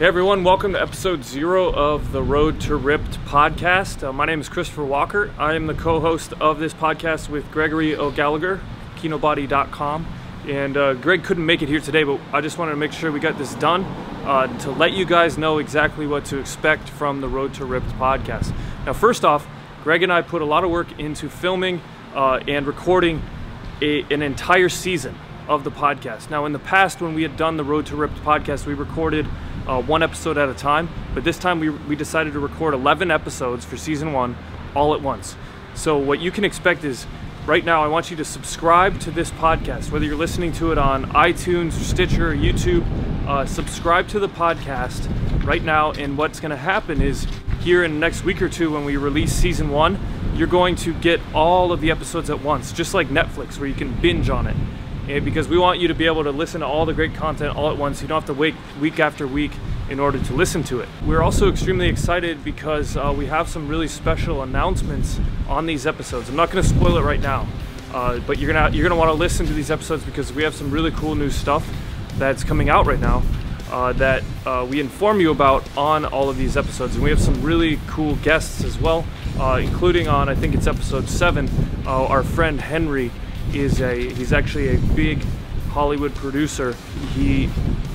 Hey everyone, welcome to episode 0 of the Road to Ripped podcast. My name is Christopher Walker. I am the co-host of this podcast with Gregory O'Gallagher, Kinobody.com. And Greg couldn't make it here today, but I just wanted to make sure we got this done to let you guys know exactly what to expect from the Road to Ripped podcast. Now, first off, Greg and I put a lot of work into filming and recording an entire season of the podcast. Now, in the past, when we had done the Road to Ripped podcast, we recorded one episode at a time, but this time we decided to record 11 episodes for season 1 all at once. So what you can expect is, right now I want you to subscribe to this podcast, whether you're listening to it on iTunes, Stitcher, or YouTube. Subscribe to the podcast right now, and what's going to happen is here in the next week or two when we release season 1, you're going to get all of the episodes at once, just like Netflix, where you can binge on it. And because we want you to be able to listen to all the great content all at once. You don't have to wait week after week in order to listen to it. We're also extremely excited because we have some really special announcements on these episodes. I'm not going to spoil it right now, but you're gonna want to listen to these episodes because we have some really cool new stuff that's coming out right now that we inform you about on all of these episodes. And we have some really cool guests as well, including on, I think it's episode 7, our friend Henry. He's actually a big Hollywood producer. He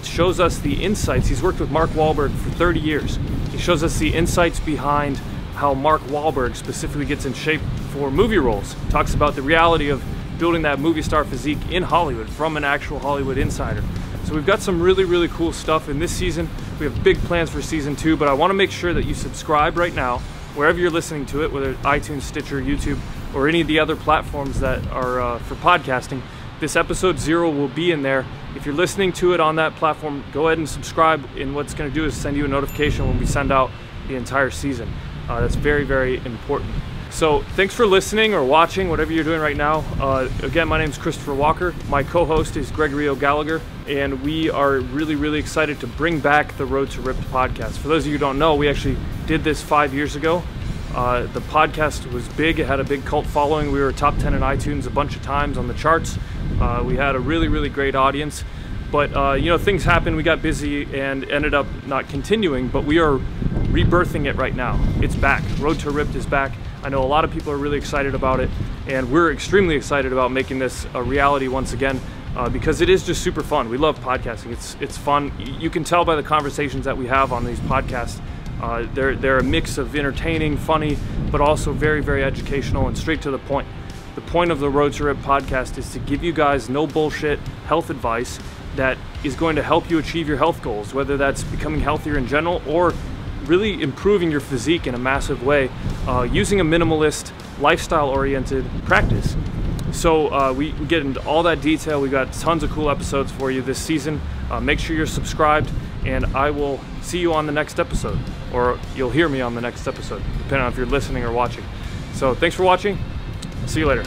shows us the insights. He's worked with Mark Wahlberg for 30 years. He shows us the insights behind how Mark Wahlberg specifically gets in shape for movie roles. Talks about the reality of building that movie star physique in Hollywood from an actual Hollywood insider. So we've got some really, really cool stuff in this season. We have big plans for season 2, but I want to make sure that you subscribe right now, wherever you're listening to it, whether it's iTunes, Stitcher, YouTube, or any of the other platforms that are for podcasting. This episode 0 will be in there. If you're listening to it on that platform, go ahead and subscribe, and what's going to do is send you a notification when we send out the entire season. That's very, very important. So thanks for listening or watching, whatever you're doing right now. Again, my name is Christopher Walker. My co-host is Gregory O'Gallagher, and we are really, really excited to bring back the Road to Ripped podcast. For those of you who don't know, we actually did this 5 years ago. The podcast was big. It had a big cult following. We were top 10 in iTunes a bunch of times on the charts. We had a really, really great audience. But, things happened. We got busy and ended up not continuing. But we are rebirthing it right now. It's back. Road to Ripped is back. I know a lot of people are really excited about it. And we're extremely excited about making this a reality once again. Because it is just super fun. We love podcasting. It's fun. You can tell by the conversations that we have on these podcasts. They're a mix of entertaining, funny, but also very, very educational and straight to the point. The point of the Road to Ripped podcast is to give you guys no bullshit health advice that is going to help you achieve your health goals, whether that's becoming healthier in general or really improving your physique in a massive way, using a minimalist, lifestyle-oriented practice. So we get into all that detail. We've got tons of cool episodes for you this season. Make sure you're subscribed, and I will see you on the next episode, or you'll hear me on the next episode, depending on if you're listening or watching. So thanks for watching. See you later.